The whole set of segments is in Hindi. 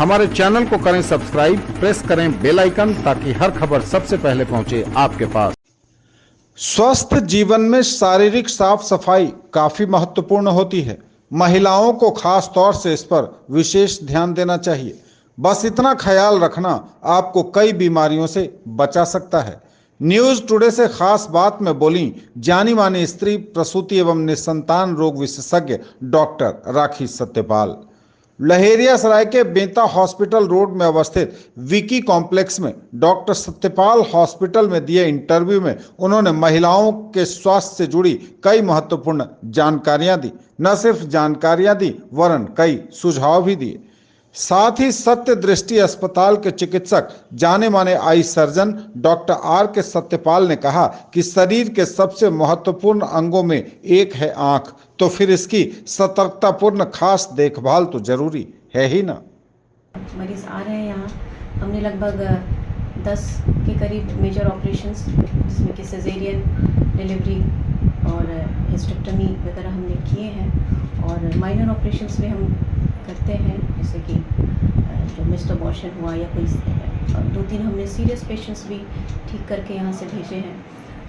हमारे चैनल को करें सब्सक्राइब, प्रेस करें बेल आइकन ताकि हर खबर सबसे पहले पहुंचे आपके पास। स्वस्थ जीवन में शारीरिक साफ सफाई काफी महत्वपूर्ण होती है। महिलाओं को खास तौर से इस पर विशेष ध्यान देना चाहिए। बस इतना ख्याल रखना आपको कई बीमारियों से बचा सकता है। न्यूज टुडे से खास बात में बोली जानी मानी स्त्री प्रसूति एवं निसंतान रोग विशेषज्ञ डॉक्टर राखी सत्यपाल। लहेरियासराय के बेंता हॉस्पिटल रोड में अवस्थित विकी कॉम्प्लेक्स में डॉक्टर सत्यपाल हॉस्पिटल में दिए इंटरव्यू में उन्होंने महिलाओं के स्वास्थ्य से जुड़ी कई महत्वपूर्ण जानकारियां दी। न सिर्फ जानकारियां दी वरन कई सुझाव भी दिए। साथ ही सत्य दृष्टि अस्पताल के चिकित्सक जाने माने आई सर्जन डॉक्टर आर के सत्यपाल ने कहा कि शरीर के सबसे महत्वपूर्ण अंगों में एक है आंख, तो फिर इसकी सतर्कतापूर्ण खास देखभाल तो जरूरी है ही ना। मरीज आ रहे हैं यहाँ, हमने लगभग 10 के करीब मेजर ऑपरेशंस जिसमें कि सिजेरियन डिलीवरी और हिस्टेक्टमी वगैरह हमने किए हैं और माइनर ऑपरेशंस भी हम करते हैं, जैसे कि जो मिस्ड अबॉर्शन हुआ या कोई 2-3 हमने सीरियस पेशेंट्स भी ठीक करके यहाँ से भेजे हैं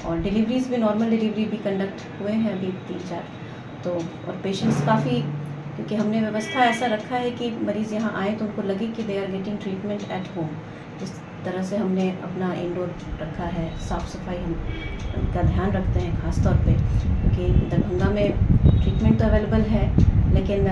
और डिलीवरीज भी नॉर्मल डिलीवरी भी कंडक्ट हुए हैं अभी 3-4। तो और पेशेंट्स काफ़ी, क्योंकि हमने व्यवस्था ऐसा रखा है कि मरीज़ यहाँ आए तो उनको लगे कि they are getting treatment at home. इस तरह से हमने अपना इंडोर रखा है, साफ़ सफाई हम का ध्यान रखते हैं ख़ास तौर पे, क्योंकि दरभंगा में ट्रीटमेंट तो अवेलेबल है लेकिन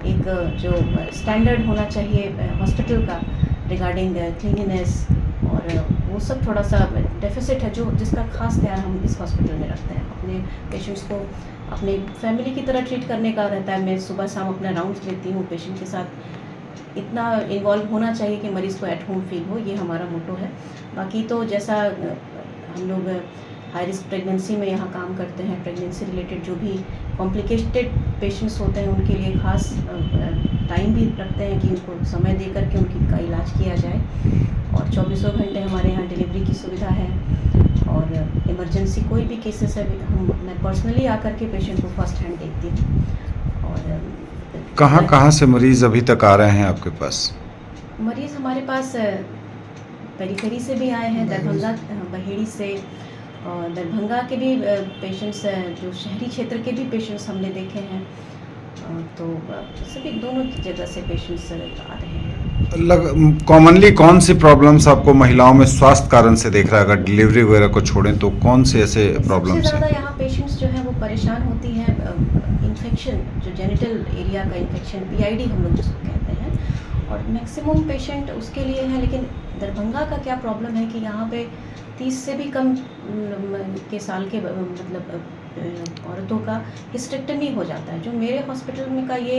एक जो स्टैंडर्ड होना चाहिए हॉस्पिटल का रिगार्डिंग क्लीनिनेस और वो सब थोड़ा सा डेफिसिट है, जो जिसका खास ध्यान हम इस हॉस्पिटल में रखते हैं। अपने पेशेंट्स को अपने फैमिली की तरह ट्रीट करने का रहता है। मैं सुबह शाम अपना राउंड्स लेती हूँ पेशेंट के साथ, इतना इन्वॉल्व होना चाहिए कि मरीज़ को एट होम फील हो, ये हमारा मोटो है। बाकी तो जैसा हम लोग हाई रिस्क प्रेगनेंसी में यहाँ काम करते हैं, प्रेगनेंसी रिलेटेड जो भी कॉम्प्लिकेटेड पेशेंट्स होते हैं उनके लिए खास टाइम भी रखते हैं कि उनको समय दे करके उनका इलाज किया जाए और 24 घंटे हमारे यहाँ डिलीवरी की सुविधा है और इमरजेंसी कोई भी केसेस है मैं पर्सनली आकर के पेशेंट को फर्स्ट हैंड देखती हूँ। और कहाँ से मरीज अभी तक आ रहे हैं आपके पास? मरीज़ हमारे पास पेरीफेरी से भी आए हैं, दरभंगा बहेड़ी से और दरभंगा के भी पेशेंट्स, जो शहरी क्षेत्र के भी पेशेंट्स हमने देखे हैं, तो सभी दोनों जगह से पेशेंट्स आ रहे हैं। कॉमनली कौन सी प्रॉब्लम्स आपको महिलाओं में स्वास्थ्य कारण से देख रहा है? अगर डिलीवरी वगैरह को छोड़ें तो कौन से ऐसे प्रॉब्लम्स हैं? सबसे ज़्यादा यहाँ पेशेंट्स जो हैं वो परेशान होती हैं इन्फेक्शन, जो जेनिटल एरिया का इन्फेक्शन, PID हम लोग जिसको कहते हैं, और मैक्सिमम पेशेंट उसके लिए हैं। लेकिन दरभंगा का क्या प्रॉब्लम है कि यहाँ पे 30 से भी कम के साल के मतलब औरतों का हिस्टेक्टमी हो जाता है। जो मेरे हॉस्पिटल में का ये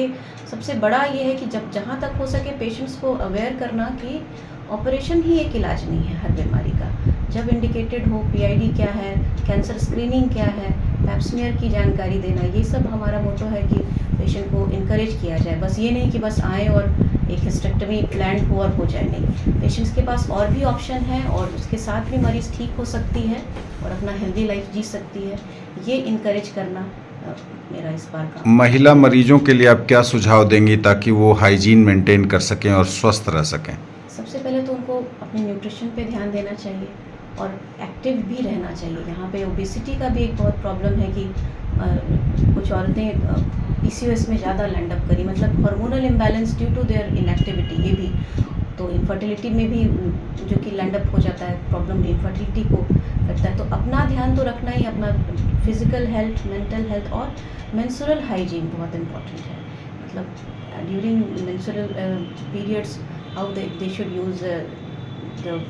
सबसे बड़ा ये है कि जब जहाँ तक हो सके पेशेंट्स को अवेयर करना कि ऑपरेशन ही एक इलाज नहीं है हर बीमारी का। जब इंडिकेटेड हो, PID क्या है, कैंसर स्क्रीनिंग क्या है, पैप स्मीयर की जानकारी देना, ये सब हमारा मोटो है कि पेशेंट को इनकरेज किया जाए। बस ये नहीं कि बस आए और एक हिस्टेक्टमी प्लान हो और हो जाए, नहीं। पेशेंट्स के पास और भी ऑप्शन है और उसके साथ भी मरीज़ ठीक हो सकती है और अपना हेल्दी लाइफ जी सकती है। ये इनकरेज करना मेरा इस बार का। महिला मरीजों के लिए आप क्या सुझाव देंगी ताकि वो हाइजीन मेंटेन कर सकें और स्वस्थ रह सकें? सबसे पहले तो उनको अपने न्यूट्रिशन पे ध्यान देना चाहिए और एक्टिव भी रहना चाहिए। यहाँ पे ओबेसिटी का भी एक बहुत प्रॉब्लम है कि कुछ औरतें PCOS में ज़्यादा लैंड अप करी, मतलब hormonal imbalance due to their inactivity, ये भी तो इनफर्टिलिटी में भी जो कि लैंड अप हो जाता है, प्रॉब्लम इनफर्टिलिटी को करता है। तो अपना ध्यान तो रखना ही, अपना फिजिकल हेल्थ, मेंटल हेल्थ और मेंस्ट्रुअल हाइजीन बहुत इम्पॉर्टेंट है। मतलब during menstrual periods how they should use the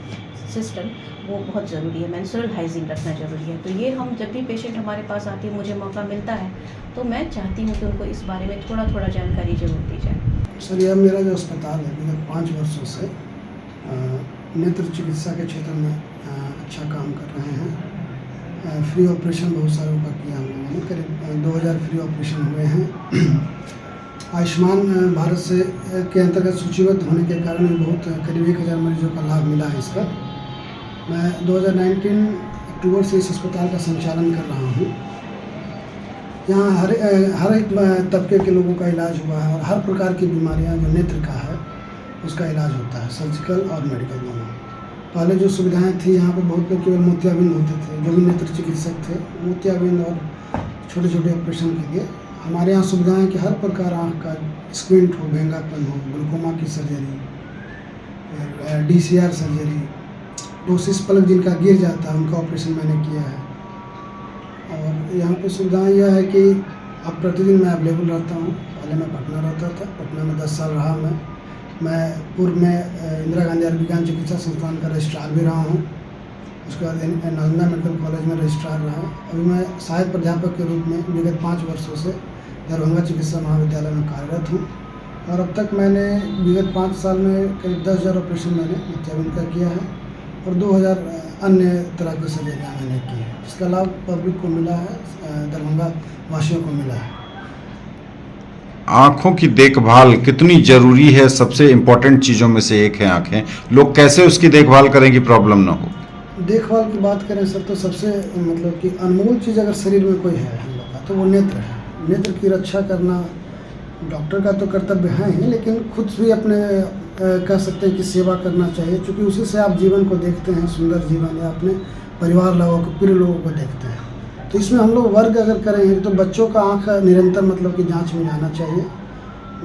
system, वो बहुत ज़रूरी है। मेंस्ट्रुअल हाइजीन रखना ज़रूरी है। तो ये हम जब भी पेशेंट हमारे पास आती है, मुझे मौका मिलता है तो मैं चाहती हूँ कि उनको इस बारे में थोड़ा थोड़ा जानकारी जरूर दी जाए। सर, यह मेरा जो अस्पताल है विगत 5 वर्षों से नेत्र चिकित्सा के क्षेत्र में अच्छा काम कर रहे हैं। फ्री ऑपरेशन बहुत सारों का किया हम लोगों ने, करीब 2000 फ्री ऑपरेशन हुए हैं। आयुष्मान भारत से के अंतर्गत सूचीबद्ध होने के कारण बहुत करीब 1000 मरीजों का लाभ मिला है इसका। मैं 2019 अक्टूबर से इस अस्पताल का संचालन कर रहा हूँ। यहाँ हर एक तबके के लोगों का इलाज हुआ है और हर प्रकार की बीमारियाँ जो नेत्र का है उसका इलाज होता है, सर्जिकल और मेडिकल दोनों। पहले जो सुविधाएं थी यहाँ पे बहुत लोग केवल मोतियाबिंद होते थे, जो भी नेत्र चिकित्सक थे मोतियाबिंद और छोटे छोटे ऑपरेशन के लिए। हमारे यहाँ सुविधाएं कि हर प्रकार आँख का स्क्विंट हो, भेंगापन हो, ग्लूकोमा की सर्जरी, DCR सर्जरी, डोसिस पलक जिनका गिर जाता है उनका ऑपरेशन मैंने किया है। और यहाँ पे सुविधाएं यह है कि अब प्रतिदिन मैं अवेलेबल रहता हूँ। पहले मैं पटना रहता था, पटना में 10 साल रहा मैं पूर्व में इंदिरा गांधी आयुर्विज्ञान चिकित्सा संस्थान का रजिस्ट्रार भी रहा हूँ। उसके बाद नालंदा मेडिकल कॉलेज में रजिस्ट्रार रहा। अभी मैं सहायक प्राध्यापक के रूप में विगत 5 वर्षों से दरभंगा चिकित्सा महाविद्यालय में कार्यरत हूँ। और अब तक मैंने विगत 5 साल में करीब 10,000 ऑपरेशन मैंने मोतियाबिंद का किया है और 2,000 अन्य तरह की सर्जरियाँ मैंने की है, जिसका लाभ पब्लिक को मिला है, दरभंगा वासियों को मिला है। आँखों की देखभाल कितनी जरूरी है? सबसे इम्पोर्टेंट चीज़ों में से एक है आँखें। लोग कैसे उसकी देखभाल करें कि प्रॉब्लम ना हो? देखभाल की बात करें सर तो सबसे मतलब कि अनमोल चीज़ अगर शरीर में कोई है हम लोग का तो वो नेत्र है। नेत्र की रक्षा करना डॉक्टर का तो कर्तव्य है ही, लेकिन खुद भी अपने कह सकते हैं कि सेवा करना चाहिए, क्योंकि उसी से आप जीवन को देखते हैं, सुंदर जीवन, या अपने परिवार लोगों को, प्रिय लोगों को देखते हैं। तो इसमें हम लोग वर्ग अगर करेंगे तो बच्चों का आँख निरंतर मतलब कि जांच में जाना चाहिए।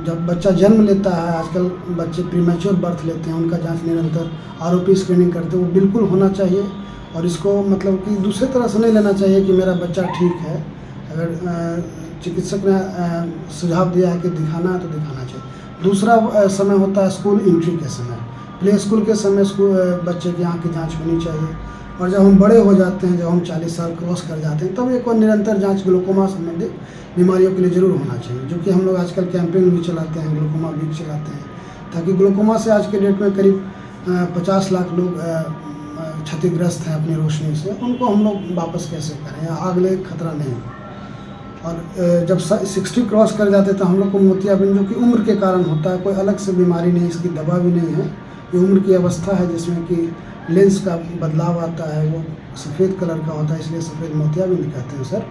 जब बच्चा जन्म लेता है, आजकल बच्चे प्रीमैच्योर बर्थ लेते हैं, उनका जांच निरंतर ROP स्क्रीनिंग करते हैं, वो बिल्कुल होना चाहिए। और इसको मतलब कि दूसरे तरह से नहीं लेना चाहिए कि मेरा बच्चा ठीक है। अगर चिकित्सक ने सुझाव दिया है कि दिखाना है तो दिखाना चाहिए। दूसरा समय होता है स्कूल एंट्री के समय, प्ले स्कूल के समय बच्चे की आँख की जाँच होनी चाहिए। और जब हम बड़े हो जाते हैं, जब हम 40 साल क्रॉस कर जाते हैं, तब एक और निरंतर जांच ग्लूकोमा संबंधित बीमारियों के लिए ज़रूर होना चाहिए, जो कि हम लोग आजकल कैंपेन भी चलाते हैं, ग्लूकोमा वीक चलाते हैं, ताकि ग्लूकोमा से आज के डेट में करीब 50 लाख लोग क्षतिग्रस्त हैं अपनी रोशनी से, उनको हम लोग वापस कैसे करें या अगले खतरा नहीं हो। और जब 60 क्रॉस कर जाते तो हम लोग को मोतियाबिंद, जो कि उम्र के कारण होता है, कोई अलग से बीमारी नहीं, इसकी दवा भी नहीं है, ये उम्र की अवस्था है जिसमें कि लेंस का बदलाव आता है, वो सफ़ेद कलर का होता है, इसलिए सफ़ेद मोतियाबिंद कहते हैं सर।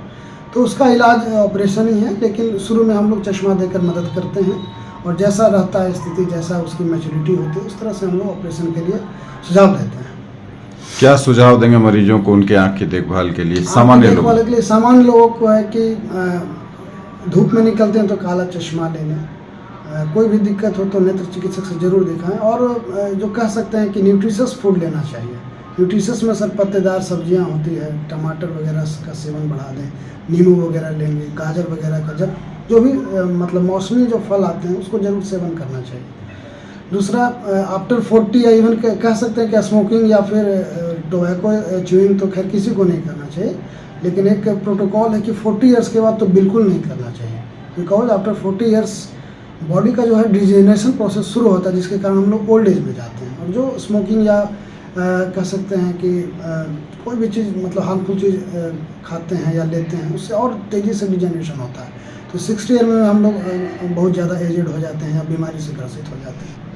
तो उसका इलाज ऑपरेशन ही है, लेकिन शुरू में हम लोग चश्मा देकर मदद करते हैं, और जैसा रहता है स्थिति, जैसा उसकी मैच्योरिटी होती है, उस तरह से हम लोग ऑपरेशन के लिए सुझाव देते हैं। क्या सुझाव देंगे मरीजों को उनके आँख की देखभाल के लिए? सामान्य लोगों के लिए सामान्य लोगों को है कि धूप में निकलते हैं तो काला चश्मा ले लें, कोई भी दिक्कत हो तो नेत्र चिकित्सक से जरूर दिखाएं। और जो कह सकते हैं कि न्यूट्रिशियस फूड लेना चाहिए। न्यूट्रिशियस में सर पत्तेदार सब्जियां होती है, टमाटर वगैरह का सेवन बढ़ा दें, नींबू वगैरह लेंगे, गाजर वगैरह का, जब जो भी मतलब मौसमी जो फल आते हैं उसको जरूर सेवन करना चाहिए। दूसरा, आफ्टर 40 या इवन कह सकते हैं कि स्मोकिंग या फिर टोबैको च्यूइंग तो खैर किसी को नहीं करना चाहिए, लेकिन एक प्रोटोकॉल है कि 40 ईयर्स के बाद तो बिल्कुल नहीं करना चाहिए, बिकॉज आफ्टर 40 ईयर्स बॉडी का जो है डिजेनरेशन प्रोसेस शुरू होता है, जिसके कारण हम लोग ओल्ड एज में जाते हैं। और जो स्मोकिंग या कह सकते हैं कि कोई भी चीज़ मतलब हार्मफुल चीज़ खाते हैं या लेते हैं, उससे और तेज़ी से डिजेनरेशन होता है। तो 60 ईयर में हम लोग बहुत ज़्यादा एजेड हो जाते हैं या बीमारी से ग्रसित हो जाते हैं।